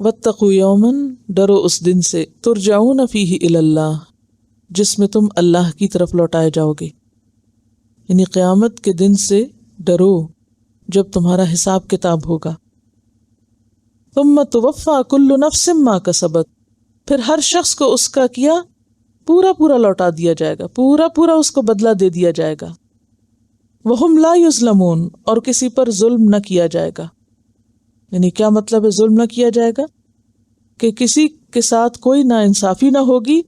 واتقوا یوما، ڈرو اس دن سے، ترجعون فیہ الی اللہ، جس میں تم اللہ کی طرف لوٹائے جاؤ گے، یعنی قیامت کے دن سے ڈرو جب تمہارا حساب کتاب ہوگا۔ ثم توفی کل نفس ما کسبت، پھر ہر شخص کو اس کا کیا پورا پورا لوٹا دیا جائے گا، پورا پورا اس کو بدلہ دے دیا جائے گا۔ وہم لا یظلمون، اور کسی پر ظلم نہ کیا جائے گا۔ یعنی کیا مطلب ہے ظلم نہ کیا جائے گا؟ کہ کسی کے ساتھ کوئی ناانصافی نہ ہوگی۔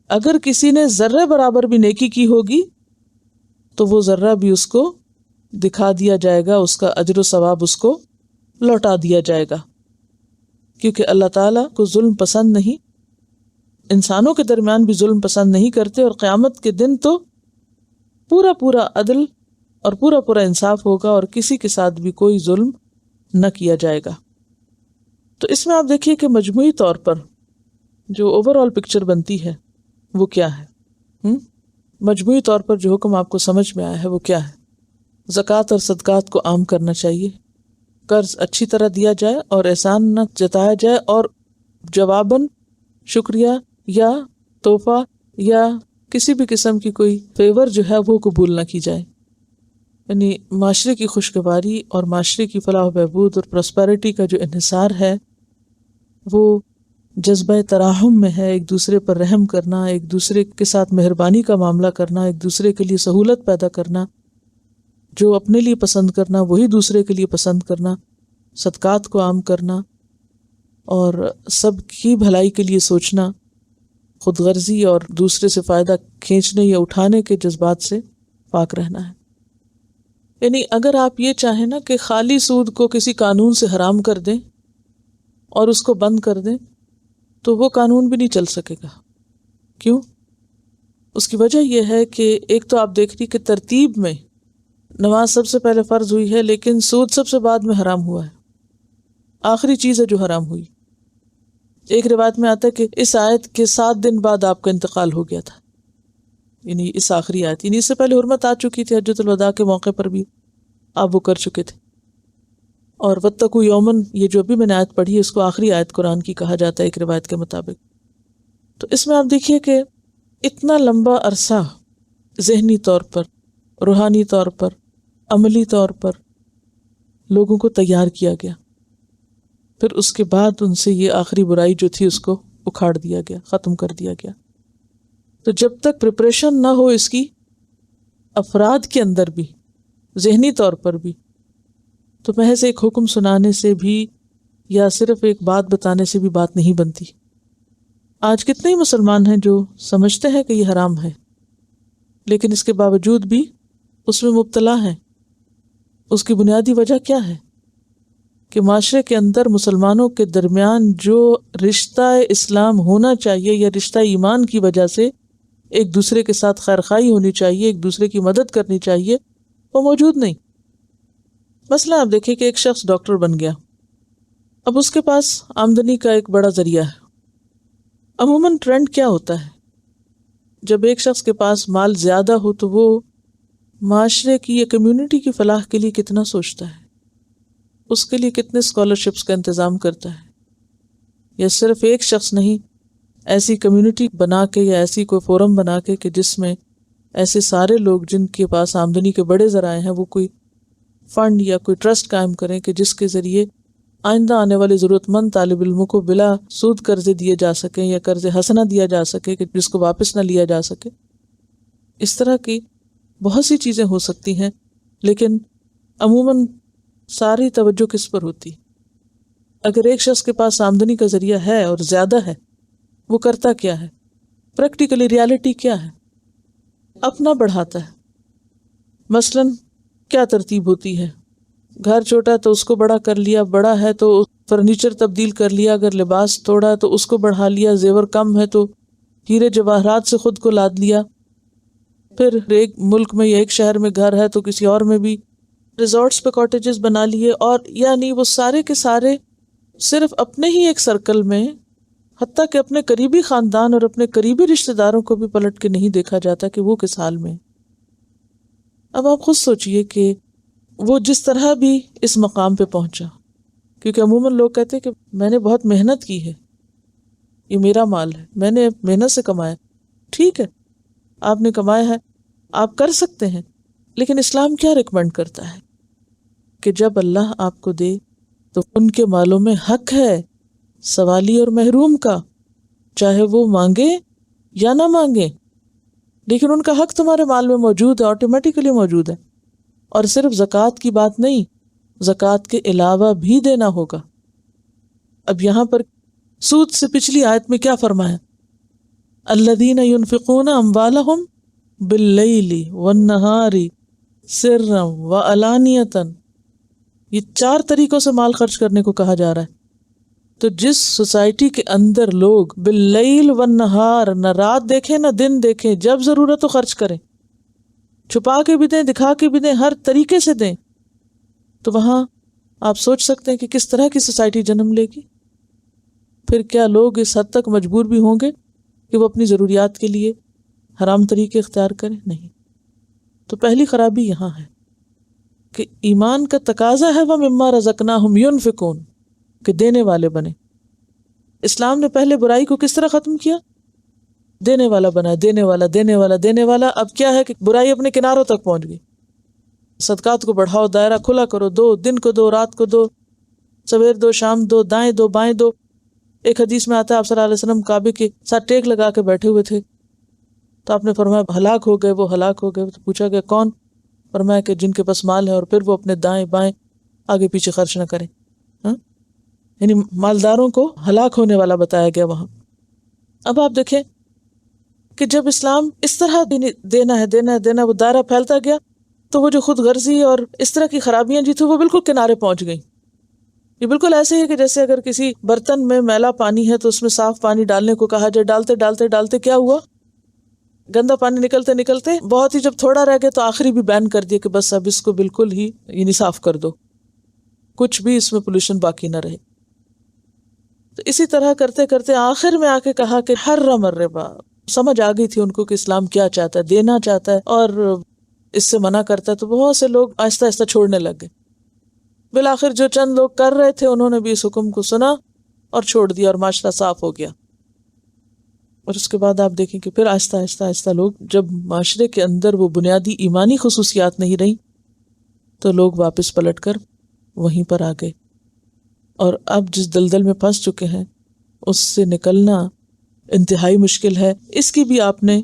اگر کسی نے ذرے برابر بھی نیکی کی ہوگی تو وہ ذرہ بھی اس کو دکھا دیا جائے گا، اس کا اجر و ثواب اس کو لوٹا دیا جائے گا، کیونکہ اللہ تعالیٰ کو ظلم پسند نہیں، انسانوں کے درمیان بھی ظلم پسند نہیں کرتے، اور قیامت کے دن تو پورا پورا عدل اور پورا پورا انصاف ہوگا اور کسی کے ساتھ بھی کوئی ظلم نہ کیا جائے گا۔ تو اس میں آپ دیکھیے کہ مجموعی طور پر جو اوور آل پکچر بنتی ہے وہ کیا ہے؟ مجموعی طور پر جو حکم آپ کو سمجھ میں آیا ہے وہ کیا ہے؟ زکوٰۃ اور صدقات کو عام کرنا چاہیے، قرض اچھی طرح دیا جائے اور احسان نہ جتایا جائے، اور جواباً شکریہ یا تحفہ یا کسی بھی قسم کی کوئی فیور جو ہے وہ قبول نہ کی جائے۔ یعنی معاشرے کی خوشگواری اور معاشرے کی فلاح و بہبود اور پراسپیرٹی کا جو انحصار ہے وہ جذبہ تراحم میں ہے، ایک دوسرے پر رحم کرنا، ایک دوسرے کے ساتھ مہربانی کا معاملہ کرنا، ایک دوسرے کے لیے سہولت پیدا کرنا، جو اپنے لیے پسند کرنا وہی دوسرے کے لیے پسند کرنا، صدقات کو عام کرنا اور سب کی بھلائی کے لیے سوچنا، خود غرضی اور دوسرے سے فائدہ کھینچنے یا اٹھانے کے جذبات سے پاک رہنا ہے۔ یعنی اگر آپ یہ چاہیں نا کہ خالی سود کو کسی قانون سے حرام کر دیں اور اس کو بند کر دیں تو وہ قانون بھی نہیں چل سکے گا۔ کیوں؟ اس کی وجہ یہ ہے کہ ایک تو آپ دیکھ رہی کہ ترتیب میں نماز سب سے پہلے فرض ہوئی ہے، لیکن سود سب سے بعد میں حرام ہوا ہے، آخری چیز ہے جو حرام ہوئی۔ ایک روایت میں آتا ہے کہ اس آیت کے 7 دن بعد آپ کا انتقال ہو گیا تھا، یعنی اس آخری آیت، یعنی اس سے پہلے حرمت آ چکی تھی، حجۃ الوداع کے موقع پر بھی آپ وہ کر چکے تھے۔ اور واتقوا یومن، یہ جو بھی میں نے آیت پڑھی ہے اس کو آخری آیت قرآن کی کہا جاتا ہے ایک روایت کے مطابق۔ تو اس میں آپ دیکھیے کہ اتنا لمبا عرصہ ذہنی طور پر، روحانی طور پر، عملی طور پر لوگوں کو تیار کیا گیا، پھر اس کے بعد ان سے یہ آخری برائی جو تھی اس کو اکھاڑ دیا گیا، ختم کر دیا گیا۔ تو جب تک پریپریشن نہ ہو اس کی افراد کے اندر بھی، ذہنی طور پر بھی، تو محض ایک حکم سنانے سے بھی یا صرف ایک بات بتانے سے بھی بات نہیں بنتی۔ آج کتنے ہی مسلمان ہیں جو سمجھتے ہیں کہ یہ حرام ہے لیکن اس کے باوجود بھی اس میں مبتلا ہیں۔ اس کی بنیادی وجہ کیا ہے؟ کہ معاشرے کے اندر مسلمانوں کے درمیان جو رشتہ اسلام ہونا چاہیے یا رشتہ ایمان کی وجہ سے ایک دوسرے کے ساتھ خیرخواہی ہونی چاہیے، ایک دوسرے کی مدد کرنی چاہیے، وہ موجود نہیں۔ مثلا آپ دیکھیں کہ ایک شخص ڈاکٹر بن گیا، اب اس کے پاس آمدنی کا ایک بڑا ذریعہ ہے۔ عموماً ٹرینڈ کیا ہوتا ہے؟ جب ایک شخص کے پاس مال زیادہ ہو تو وہ معاشرے کی یا کمیونٹی کی فلاح کے لیے کتنا سوچتا ہے، اس کے لیے کتنے اسکالرشپس کا انتظام کرتا ہے، یا صرف ایک شخص نہیں، ایسی کمیونٹی بنا کے یا ایسی کوئی فورم بنا کے کہ جس میں ایسے سارے لوگ جن کے پاس آمدنی کے بڑے ذرائع ہیں وہ کوئی فنڈ یا کوئی ٹرسٹ قائم کریں کہ جس کے ذریعے آئندہ آنے والے ضرورت مند طالب علموں کو بلا سود قرضے دیے جا سکیں یا قرض حسنہ دیا جا سکے کہ جس کو واپس نہ لیا جا سکے۔ اس طرح کی بہت سی چیزیں ہو سکتی ہیں، لیکن عموماً ساری توجہ کس پر ہوتی؟ اگر ایک شخص کے پاس آمدنی کا ذریعہ ہے اور زیادہ ہے، وہ کرتا کیا ہے؟ پریکٹیکلی ریالٹی کیا ہے؟ اپنا بڑھاتا ہے۔ مثلاً کیا ترتیب ہوتی ہے؟ گھر چھوٹا تو اس کو بڑا کر لیا، بڑا ہے تو فرنیچر تبدیل کر لیا، اگر لباس تھوڑا تو اس کو بڑھا لیا، زیور کم ہے تو ہیرے جواہرات سے خود کو لاد لیا، پھر ایک ملک میں یا ایک شہر میں گھر ہے تو کسی اور میں بھی ریزورٹس پہ کاٹیجز بنا لیے، اور یعنی وہ سارے کے سارے صرف اپنے ہی ایک سرکل میں، حتیٰ کہ اپنے قریبی خاندان اور اپنے قریبی رشتہ داروں کو بھی پلٹ کے نہیں دیکھا جاتا کہ وہ کس حال میں۔ اب آپ خود سوچئے کہ وہ جس طرح بھی اس مقام پہ پہنچا، کیونکہ عموماً لوگ کہتے ہیں کہ میں نے بہت محنت کی ہے، یہ میرا مال ہے، میں نے محنت سے کمایا. ٹھیک ہے، آپ نے کمایا ہے، آپ کر سکتے ہیں، لیکن اسلام کیا ریکمینڈ کرتا ہے کہ جب اللہ آپ کو دے تو ان کے مالوں میں حق ہے سوالی اور محروم کا، چاہے وہ مانگے یا نہ مانگے، لیکن ان کا حق تمہارے مال میں موجود ہے، آٹومیٹیکلی موجود ہے. اور صرف زکوٰۃ کی بات نہیں، زکوٰۃ کے علاوہ بھی دینا ہوگا. اب یہاں پر سود سے پچھلی آیت میں کیا فرمایا؟ الذین ينفقون اموالهم باللیل والنہار سرا وعلانیۃ، یہ 4 طریقوں سے مال خرچ کرنے کو کہا جا رہا ہے. تو جس سوسائٹی کے اندر لوگ باللیل والنہار، نہ رات دیکھیں نہ دن دیکھیں، جب ضرورت ہو خرچ کریں، چھپا کے بھی دیں، دکھا کے بھی دیں، ہر طریقے سے دیں، تو وہاں آپ سوچ سکتے ہیں کہ کس طرح کی سوسائٹی جنم لے گی. پھر کیا لوگ اس حد تک مجبور بھی ہوں گے کہ وہ اپنی ضروریات کے لیے حرام طریقے اختیار کریں؟ نہیں. تو پہلی خرابی یہاں ہے کہ ایمان کا تقاضا ہے وَمِمَّا رَزَقْنَاهُمْ يُنْفِقُونَ، کہ دینے والے بنے. اسلام نے پہلے برائی کو کس طرح ختم کیا؟ دینے والا بنا، دینے والا، دینے والا، دینے والا. اب کیا ہے کہ برائی اپنے کناروں تک پہنچ گئی. صدقات کو بڑھاؤ، دائرہ کھلا کرو، دو، دن کو دو، رات کو دو، سویر دو، شام دو، دائیں دو، بائیں دو. ایک حدیث میں آتا ہے آپ صلی اللہ علیہ وسلم کعبے کے ساتھ ٹیک لگا کے بیٹھے ہوئے تھے، تو آپ نے فرمایا ہلاک ہو گئے، وہ ہلاک ہو گئے. تو پوچھا گیا کون؟ فرمایا کہ جن کے پاس مال ہے اور پھر وہ اپنے دائیں بائیں آگے پیچھے خرچ نہ کریں. یعنی مالداروں کو ہلاک ہونے والا بتایا گیا وہاں. اب آپ دیکھیں کہ جب اسلام اس طرح دینا ہے دینا ہے دینا، وہ دائرہ پھیلتا گیا، تو وہ جو خود غرضی اور اس طرح کی خرابیاں جو تھیں وہ بالکل کنارے پہنچ گئیں. یہ بالکل ایسے ہے کہ جیسے اگر کسی برتن میں میلا پانی ہے تو اس میں صاف پانی ڈالنے کو کہا جائے، ڈالتے ڈالتے ڈالتے کیا ہوا، گندا پانی نکلتے نکلتے بہت ہی جب تھوڑا رہ گیا تو آخری بھی بین کر دیا کہ بس اب اس کو بالکل ہی یعنی صاف کر دو، کچھ بھی اس میں پولوشن باقی نہ رہے. تو اسی طرح کرتے کرتے آخر میں آ کے کہا کہ حرم الربا. سمجھ آ گئی تھی ان کو کہ اسلام کیا چاہتا ہے، دینا چاہتا ہے اور اس سے منع کرتا ہے. تو بہت سے لوگ آہستہ آہستہ چھوڑنے لگ گئے. بالآخر جو چند لوگ کر رہے تھے انہوں نے بھی اس حکم کو سنا اور چھوڑ دیا اور معاشرہ صاف ہو گیا. اور اس کے بعد آپ دیکھیں کہ پھر آہستہ آہستہ آہستہ لوگ جب معاشرے کے اندر وہ بنیادی ایمانی خصوصیات نہیں رہیں تو لوگ واپس پلٹ کر وہیں پر آ گئے. اور اب جس دلدل میں پھنس چکے ہیں اس سے نکلنا انتہائی مشکل ہے. اس کی بھی آپ نے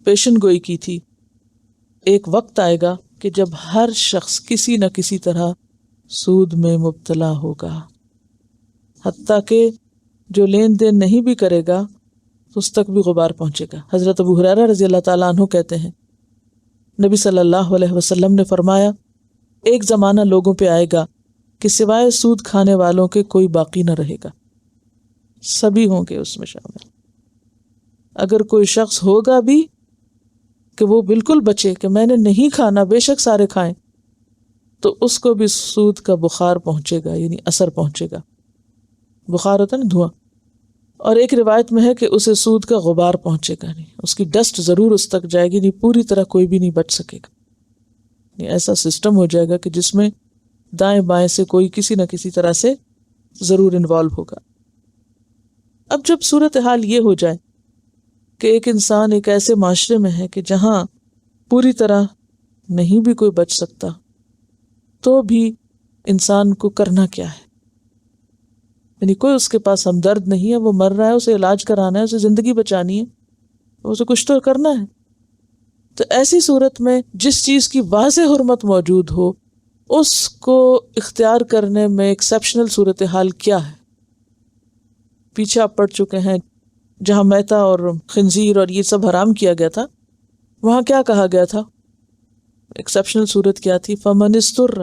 پیشن گوئی کی تھی. ایک وقت آئے گا کہ جب ہر شخص کسی نہ کسی طرح سود میں مبتلا ہوگا، حتیٰ کہ جو لین دین نہیں بھی کرے گا تو اس تک بھی غبار پہنچے گا. حضرت ابو ہریرہ رضی اللہ تعالیٰ عنہ کہتے ہیں نبی صلی اللہ علیہ وسلم نے فرمایا ایک زمانہ لوگوں پہ آئے گا کہ سوائے سود کھانے والوں کے کوئی باقی نہ رہے گا، سبھی ہوں گے اس میں شامل. اگر کوئی شخص ہوگا بھی کہ وہ بالکل بچے کہ میں نے نہیں کھانا، بے شک سارے کھائیں، تو اس کو بھی سود کا بخار پہنچے گا، یعنی اثر پہنچے گا. بخار ہوتا ہے نا دھواں. اور ایک روایت میں ہے کہ اسے سود کا غبار پہنچے گا، نہیں اس کی ڈسٹ ضرور اس تک جائے گی، نہیں پوری طرح کوئی بھی نہیں بچ سکے گا. نہیں ایسا سسٹم ہو جائے گا کہ جس میں دائیں بائیں سے کوئی کسی نہ کسی طرح سے ضرور انوالو ہوگا. اب جب صورتحال یہ ہو جائے کہ ایک انسان ایک ایسے معاشرے میں ہے کہ جہاں پوری طرح نہیں بھی کوئی بچ سکتا، تو بھی انسان کو کرنا کیا ہے؟ یعنی کوئی اس کے پاس ہمدرد نہیں ہے، وہ مر رہا ہے، اسے علاج کرانا ہے، اسے زندگی بچانی ہے، اسے کچھ تو کرنا ہے. تو ایسی صورت میں جس چیز کی واضح حرمت موجود ہو اس کو اختیار کرنے میں ایکسیپشنل صورتحال کیا ہے؟ پیچھے آپ پڑھ چکے ہیں جہاں میتا اور خنزیر اور یہ سب حرام کیا گیا تھا، وہاں کیا کہا گیا تھا؟ ایکسیپشنل صورت کیا تھی؟ فمن استر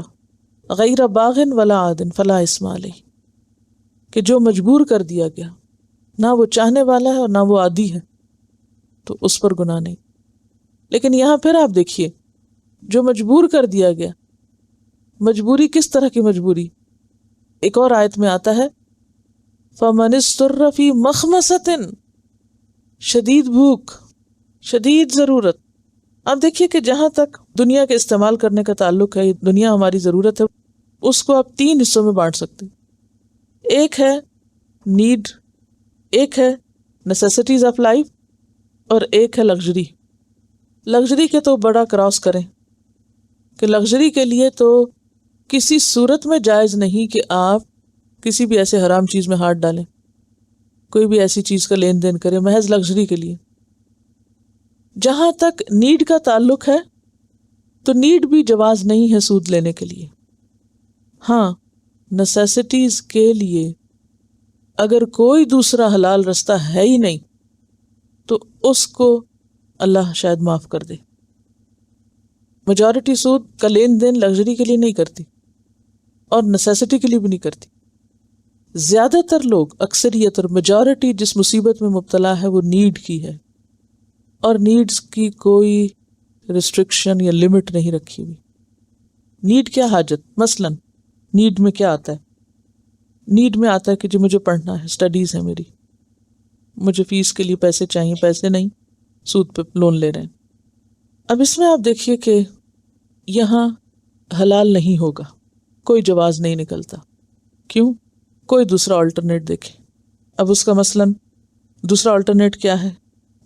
غیر باغ ولا عاد فلا اثم علیہ، کہ جو مجبور کر دیا گیا، نہ وہ چاہنے والا ہے اور نہ وہ عادی ہے، تو اس پر گناہ نہیں. لیکن یہاں پھر آپ دیکھیے جو مجبور کر دیا گیا، مجبوری کس طرح کی مجبوری؟ ایک اور آیت میں آتا ہے فَمَنِ اسْتُرَّ فِي مَخْمَصَةٍ، شدید بھوک، شدید ضرورت. اب دیکھیے کہ جہاں تک دنیا کے استعمال کرنے کا تعلق ہے، دنیا ہماری ضرورت ہے، اس کو آپ 3 حصوں میں بانٹ سکتے ہیں. ایک ہے نیڈ، ایک ہے نیسیسٹیز آف لائف، اور ایک ہے لگژری. لگژری کے تو بڑا کراس کریں کہ لگژری کے لیے تو کسی صورت میں جائز نہیں کہ آپ کسی بھی ایسے حرام چیز میں ہاتھ ڈالیں، کوئی بھی ایسی چیز کا لین دین کریں محض لگژری کے لیے. جہاں تک نیڈ کا تعلق ہے تو نیڈ بھی جواز نہیں ہے سود لینے کے لیے. ہاں نیسیسٹیز کے لیے اگر کوئی دوسرا حلال رستہ ہے ہی نہیں تو اس کو اللہ شاید معاف کر دے. میجورٹی سود کا لین دین لگژری کے لیے نہیں کرتی اور نیسیسٹی کے لیے بھی نہیں کرتی. زیادہ تر لوگ، اکثریت اور میجورٹی جس مصیبت میں مبتلا ہے وہ نیڈ کی ہے، اور نیڈز کی کوئی ریسٹرکشن یا لمٹ نہیں رکھی ہوئی. نیڈ کیا حاجت، مثلا نیڈ میں کیا آتا ہے؟ نیڈ میں آتا ہے کہ جو مجھے پڑھنا ہے، اسٹڈیز ہے میری، مجھے فیس کے لیے پیسے چاہیے، پیسے نہیں، سود پہ لون لے رہے ہیں. اب اس میں آپ دیکھیے کہ یہاں حلال نہیں ہوگا، کوئی جواز نہیں نکلتا. کیوں؟ کوئی دوسرا آلٹرنیٹ دیکھیں. اب اس کا مثلاً دوسرا آلٹرنیٹ کیا ہے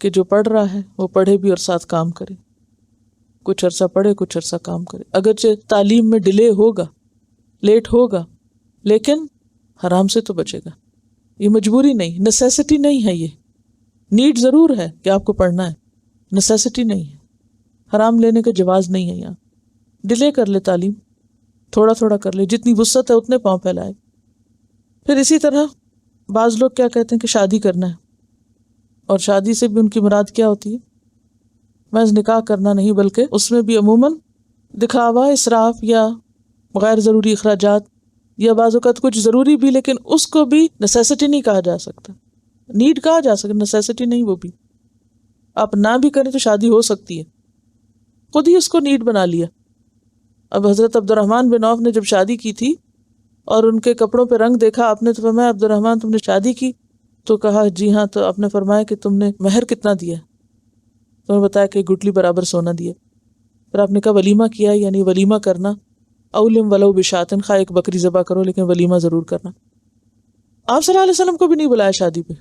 کہ جو پڑھ رہا ہے وہ پڑھے بھی اور ساتھ کام کرے، کچھ عرصہ پڑھے کچھ عرصہ کام کرے. اگرچہ تعلیم میں ڈیلے ہوگا، لیٹ ہوگا، لیکن حرام سے تو بچے گا. یہ مجبوری نہیں، نیسیسٹی نہیں ہے. یہ نیڈ ضرور ہے کہ آپ کو پڑھنا ہے، نیسیسٹی نہیں ہے. حرام لینے کا جواز نہیں ہے. یہاں ڈیلے کر لے تعلیم، تھوڑا تھوڑا کر لے، جتنی وسعت ہے اتنے پاؤں پھیلائے. پھر اسی طرح بعض لوگ کیا کہتے ہیں کہ شادی کرنا ہے، اور شادی سے بھی ان کی مراد کیا ہوتی ہے؟ محض نکاح کرنا نہیں، بلکہ اس میں بھی عموماً دکھاوا، اسراف یا غیر ضروری اخراجات، یا بعض اوقات کچھ ضروری بھی لیکن اس کو بھی نیسیسٹی نہیں کہا جا سکتا. نیڈ کہا جا سکتا، نیسیسٹی نہیں. وہ بھی آپ نہ بھی کریں تو شادی ہو سکتی ہے، خود ہی اس کو نیڈ بنا لیا. اب حضرت عبد الرحمن بن عوف نے جب شادی کی تھی اور ان کے کپڑوں پہ رنگ دیکھا، آپ نے تو فرمایا عبد الرحمن تم نے شادی کی؟ تو کہا جی ہاں. تو آپ نے فرمایا کہ تم نے مہر کتنا دیا؟ تو انہوں نے بتایا کہ گٹلی برابر سونا دیا. پھر آپ نے کہا ولیمہ کیا؟ یعنی ولیمہ کرنا، اولم ولو بشاتن، خواہ ایک بکری ذبح کرو لیکن ولیمہ ضرور کرنا. آپ صلی اللہ علیہ وسلم کو بھی نہیں بلایا شادی پہ.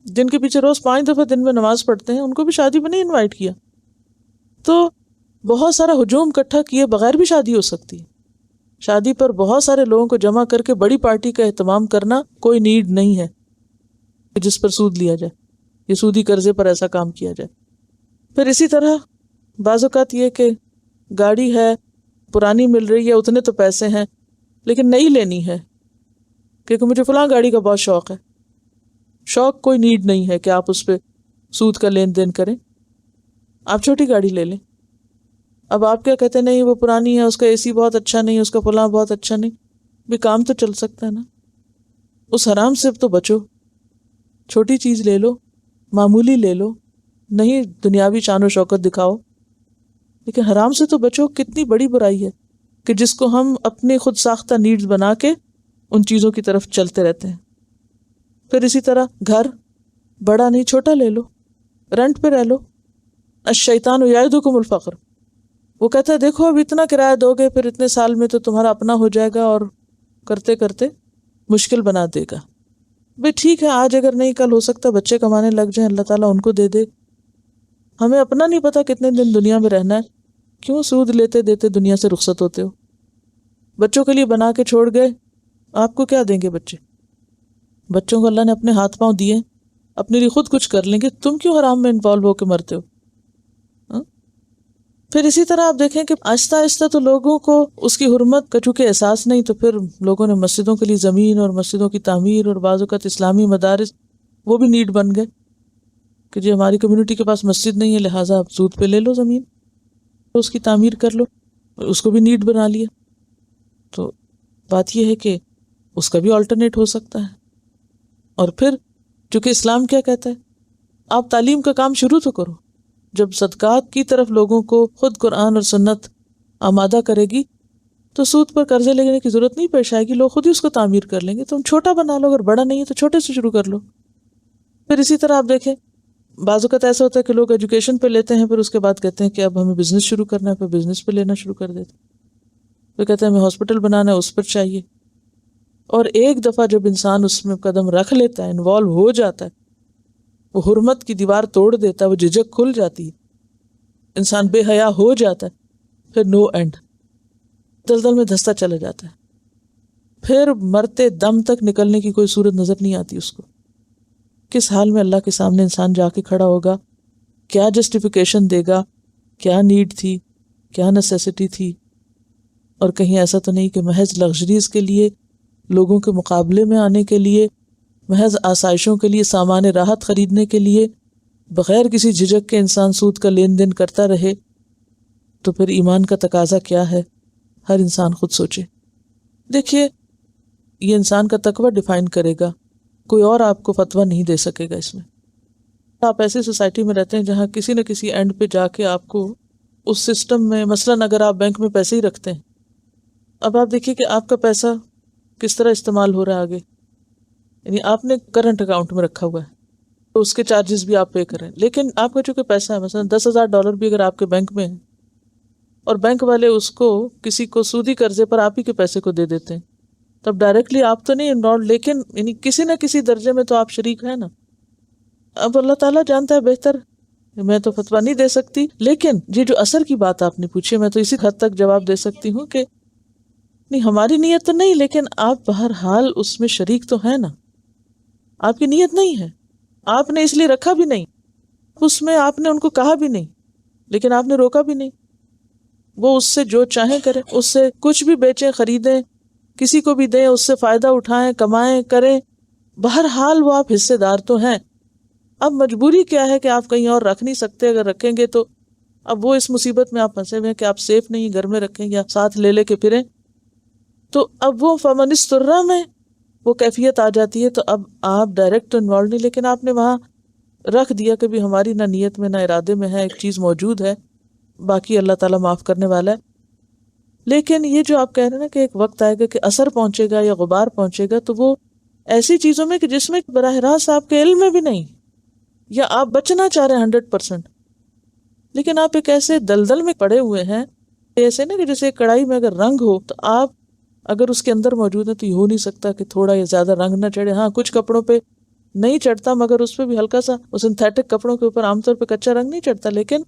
جن کے پیچھے روز 5 دفعہ دن میں نماز پڑھتے ہیں ان کو بھی شادی پہ نہیں انوائٹ کیا. تو بہت سارا ہجوم اکٹھا کیے بغیر بھی شادی ہو سکتی ہے. شادی پر بہت سارے لوگوں کو جمع کر کے بڑی پارٹی کا اہتمام کرنا کوئی نیڈ نہیں ہے جس پر سود لیا جائے، یہ سودی قرضے پر ایسا کام کیا جائے. پھر اسی طرح بعض اوقات یہ کہ گاڑی ہے، پرانی مل رہی ہے، اتنے تو پیسے ہیں لیکن نئی لینی ہے کیونکہ مجھے فلاں گاڑی کا بہت شوق ہے. شوق کوئی نیڈ نہیں ہے کہ آپ اس پہ سود کا لین دین کریں. آپ چھوٹی گاڑی لے لیں. اب آپ کیا کہتے ہیں نہیں وہ پرانی ہے، اس کا اے سی بہت اچھا نہیں، اس کا فلاں بہت اچھا نہیں. بھی کام تو چل سکتا ہے نا. اس حرام سے تو بچو، چھوٹی چیز لے لو، معمولی لے لو، نہیں دنیاوی شان و شوکت دکھاؤ، لیکن حرام سے تو بچو. کتنی بڑی برائی ہے کہ جس کو ہم اپنے خود ساختہ نیڈز بنا کے ان چیزوں کی طرف چلتے رہتے ہیں. پھر اسی طرح گھر بڑا نہیں چھوٹا لے لو، رینٹ پہ رہ لو. الشیطان یعدکم الفقر، وہ کہتا ہے دیکھو اب اتنا کرایہ دو گے پھر اتنے سال میں تو تمہارا اپنا ہو جائے گا، اور کرتے کرتے مشکل بنا دے گا. بھئی ٹھیک ہے آج اگر نہیں کل ہو سکتا بچے کمانے لگ جائیں، اللہ تعالیٰ ان کو دے دے. ہمیں اپنا نہیں پتا کتنے دن دنیا میں رہنا ہے، کیوں سود لیتے دیتے دنیا سے رخصت ہوتے ہو؟ بچوں کے لیے بنا کے چھوڑ گئے، آپ کو کیا دیں گے بچے؟ بچوں کو اللہ نے اپنے ہاتھ پاؤں دیے، اپنے لیے خود کچھ کر لیں گے، تم کیوں حرام میں انوالو ہو کے مرتے ہو؟ پھر اسی طرح آپ دیکھیں کہ آہستہ آہستہ تو لوگوں کو اس کی حرمت کا چونکہ احساس نہیں، تو پھر لوگوں نے مسجدوں کے لیے زمین اور مسجدوں کی تعمیر اور بعض اوقات اسلامی مدارس وہ بھی نیڈ بن گئے کہ جی ہماری کمیونٹی کے پاس مسجد نہیں ہے لہٰذا آپ سود پہ لے لو زمین، اس کی تعمیر کر لو، اس کو بھی نیڈ بنا لیا. تو بات یہ ہے کہ اس کا بھی آلٹرنیٹ ہو سکتا ہے. اور پھر چونکہ اسلام کیا کہتا ہے، آپ تعلیم کا کام شروع تو کرو. جب صدقات کی طرف لوگوں کو خود قرآن اور سنت آمادہ کرے گی تو سود پر قرضے لینے کی ضرورت نہیں پیش آئے گی، لوگ خود ہی اس کو تعمیر کر لیں گے. تم چھوٹا بنا لو، اگر بڑا نہیں ہے تو چھوٹے سے شروع کر لو. پھر اسی طرح آپ دیکھیں بعض اوقات ایسا ہوتا ہے کہ لوگ ایجوکیشن پہ لیتے ہیں، پھر اس کے بعد کہتے ہیں کہ اب ہمیں بزنس شروع کرنا ہے، پھر بزنس پہ لینا شروع کر دیتے ہیں. پھر کہتے ہیں ہمیں ہاسپٹل بنانا ہے، اس پر چاہیے. اور ایک دفعہ جب انسان اس میں قدم رکھ لیتا ہے، انوالو ہو جاتا ہے، وہ حرمت کی دیوار توڑ دیتا ہے، وہ جھجک کھل جاتی ہے، انسان بے حیا ہو جاتا ہے، پھر نو اینڈ، دلدل میں دھستا چلا جاتا ہے، پھر مرتے دم تک نکلنے کی کوئی صورت نظر نہیں آتی اس کو۔ کس حال میں اللہ کے سامنے انسان جا کے کھڑا ہوگا، کیا جسٹیفیکیشن دے گا، کیا نیڈ تھی، کیا نیسیسٹی تھی، اور کہیں ایسا تو نہیں کہ محض لگژریز کے لیے، لوگوں کے مقابلے میں آنے کے لیے، محض آسائشوں کے لیے، سامان راحت خریدنے کے لیے، بغیر کسی جھجک کے انسان سود کا لین دین کرتا رہے، تو پھر ایمان کا تقاضا کیا ہے؟ ہر انسان خود سوچے۔ دیکھیے، یہ انسان کا تقوی ڈیفائن کرے گا، کوئی اور آپ کو فتویٰ نہیں دے سکے گا اس میں۔ آپ ایسی سوسائٹی میں رہتے ہیں جہاں کسی نہ کسی اینڈ پہ جا کے آپ کو اس سسٹم میں، مثلاً اگر آپ بینک میں پیسے ہی رکھتے ہیں، اب آپ دیکھیے کہ آپ کا پیسہ کس طرح استعمال ہو رہا ہے آگے، یعنی آپ نے کرنٹ اکاؤنٹ میں رکھا ہوا ہے تو اس کے چارجز بھی آپ پے کریں، لیکن آپ کا چونکہ پیسہ ہے، مثلاً $10,000 بھی اگر آپ کے بینک میں ہے اور بینک والے اس کو کسی کو سودی قرضے پر آپ ہی کے پیسے کو دے دیتے ہیں، تب ڈائریکٹلی آپ تو نہیں انوالوڈ، لیکن یعنی کسی نہ کسی درجے میں تو آپ شریک ہیں نا۔ اب اللہ تعالیٰ جانتا ہے بہتر، میں تو فتویٰ نہیں دے سکتی، لیکن یہ جو اثر کی بات آپ نے پوچھی، میں تو اسی حد تک جواب دے سکتی ہوں کہ نہیں، ہماری نیت تو نہیں، لیکن آپ بہرحال اس میں شریک تو ہیں نا۔ آپ کی نیت نہیں ہے، آپ نے اس لیے رکھا بھی نہیں، اس میں آپ نے ان کو کہا بھی نہیں، لیکن آپ نے روکا بھی نہیں، وہ اس سے جو چاہیں کریں، اس سے کچھ بھی بیچیں، خریدیں، کسی کو بھی دیں، اس سے فائدہ اٹھائیں، کمائیں، کریں، بہرحال وہ آپ حصے دار تو ہیں۔ اب مجبوری کیا ہے کہ آپ کہیں اور رکھ نہیں سکتے، اگر رکھیں گے تو اب وہ اس مصیبت میں آپ پھنسے ہوئے ہیں کہ آپ سیف نہیں، گھر میں رکھیں یا ساتھ لے لے کے پھریں، تو اب وہ فمن استر میں وہ کیفیت آ جاتی ہے۔ تو اب آپ ڈائریکٹ تو انوالو نہیں، لیکن آپ نے وہاں رکھ دیا کہ بھی ہماری نہ نیت میں نہ ارادے میں ہے، ایک چیز موجود ہے، باقی اللہ تعالیٰ معاف کرنے والا ہے۔ لیکن یہ جو آپ کہہ رہے ہیں نا کہ ایک وقت آئے گا کہ اثر پہنچے گا یا غبار پہنچے گا، تو وہ ایسی چیزوں میں کہ جس میں براہ راست آپ کے علم میں بھی نہیں، یا آپ بچنا چاہ رہے ہیں 100%، لیکن آپ ایک ایسے دلدل میں پڑے ہوئے ہیں، ایسے نا کہ جیسے ایک کڑھائی میں اگر رنگ ہو تو آپ اگر اس کے اندر موجود ہے تو یہ ہو نہیں سکتا کہ تھوڑا یا زیادہ رنگ نہ چڑھے۔ ہاں، کچھ کپڑوں پہ نہیں چڑھتا، مگر اس پہ بھی ہلکا سا، سنتھیٹک کپڑوں کے اوپر عام طور پہ کچا رنگ نہیں چڑھتا، لیکن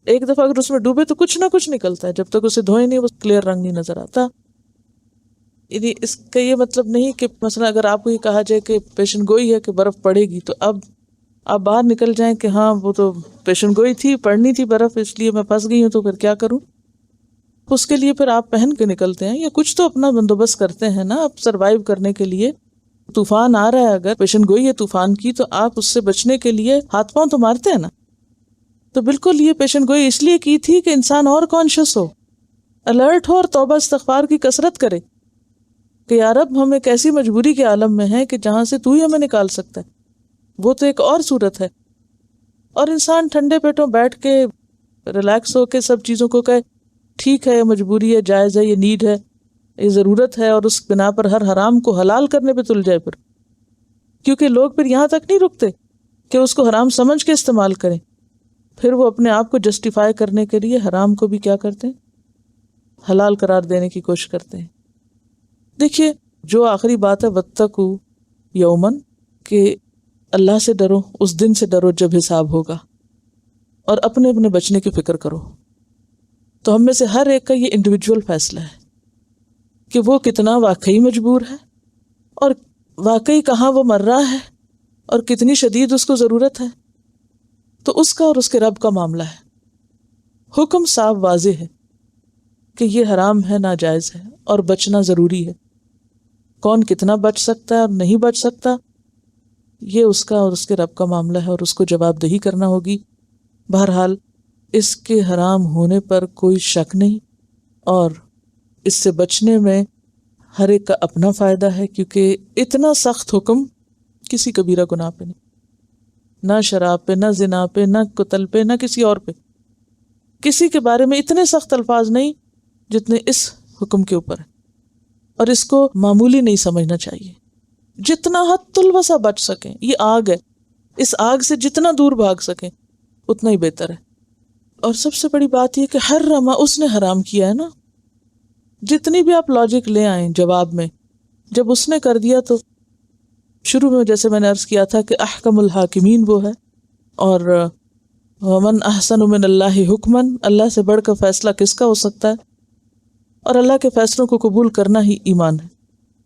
ایک دفعہ اگر اس میں ڈوبے تو کچھ نہ کچھ نکلتا ہے، جب تک اسے دھوئے نہیں وہ کلیئر رنگ نہیں نظر آتا۔ یعنی اس کا یہ مطلب نہیں کہ مثلا اگر آپ کو یہ کہا جائے کہ پیشن گوئی ہے کہ برف پڑے گی، تو اب آپ باہر نکل جائیں کہ ہاں وہ تو پیشن گوئی تھی، پڑنی تھی برف، اس لیے میں پھنس گئی ہوں، تو پھر کیا کروں؟ اس کے لیے پھر آپ پہن کے نکلتے ہیں یا کچھ تو اپنا بندوبست کرتے ہیں نا، آپ سروائیو کرنے کے لیے۔ طوفان آ رہا ہے، اگر پیشن گوئی ہے طوفان کی، تو آپ اس سے بچنے کے لیے ہاتھ پاؤں تو مارتے ہیں نا۔ تو بالکل یہ پیشن گوئی اس لیے کی تھی کہ انسان اور کانشیس ہو، الرٹ ہو، اور توبہ استغفار کی کثرت کرے کہ یا رب ہم ایک ایسی مجبوری کے عالم میں ہیں کہ جہاں سے تو ہی ہمیں نکال سکتا ہے، وہ تو ایک اور صورت ہے۔ اور انسان ٹھنڈے پیٹوں بیٹھ کے ریلیکس ہو کے سب چیزوں کو کہے ٹھیک ہے، یہ مجبوری ہے، جائز ہے، یہ نیڈ ہے، یہ ضرورت ہے، اور اس بنا پر ہر حرام کو حلال کرنے پہ تل جائے، پھر کیونکہ لوگ پھر یہاں تک نہیں رکتے کہ اس کو حرام سمجھ کے استعمال کریں، پھر وہ اپنے آپ کو جسٹیفائی کرنے کے لیے حرام کو بھی کیا کرتے ہیں، حلال قرار دینے کی کوشش کرتے ہیں۔ دیکھیے، جو آخری بات ہے واتقوا یومن، کہ اللہ سے ڈرو، اس دن سے ڈرو جب حساب ہوگا، اور اپنے اپنے بچنے کی فکر کرو۔ تو ہم میں سے ہر ایک کا یہ انڈیویجول فیصلہ ہے کہ وہ کتنا واقعی مجبور ہے، اور واقعی کہاں وہ مر رہا ہے، اور کتنی شدید اس کو ضرورت ہے۔ تو اس کا اور اس کے رب کا معاملہ ہے۔ حکم صاف واضح ہے کہ یہ حرام ہے، ناجائز ہے، اور بچنا ضروری ہے۔ کون کتنا بچ سکتا ہے اور نہیں بچ سکتا، یہ اس کا اور اس کے رب کا معاملہ ہے، اور اس کو جواب دہی کرنا ہوگی۔ بہرحال اس کے حرام ہونے پر کوئی شک نہیں، اور اس سے بچنے میں ہر ایک کا اپنا فائدہ ہے، کیونکہ اتنا سخت حکم کسی کبیرہ گناہ پہ نہیں، نہ شراب پہ، نہ زنا پہ، نہ قتل پہ، نہ کسی اور پہ، کسی کے بارے میں اتنے سخت الفاظ نہیں جتنے اس حکم کے اوپر ہے، اور اس کو معمولی نہیں سمجھنا چاہیے۔ جتنا حد الوسع بچ سکیں، یہ آگ ہے، اس آگ سے جتنا دور بھاگ سکیں اتنا ہی بہتر ہے۔ اور سب سے بڑی بات یہ کہ حرم، اس نے حرام کیا ہے نا، جتنی بھی آپ لاجک لے آئیں جواب میں جب اس نے کر دیا تو شروع میں جیسے میں نے عرض کیا تھا کہ احکم الحاکمین وہ ہے، اور ومن احسن من اللہ حکمن، اللہ سے بڑھ کر فیصلہ کس کا ہو سکتا ہے، اور اللہ کے فیصلوں کو قبول کرنا ہی ایمان ہے۔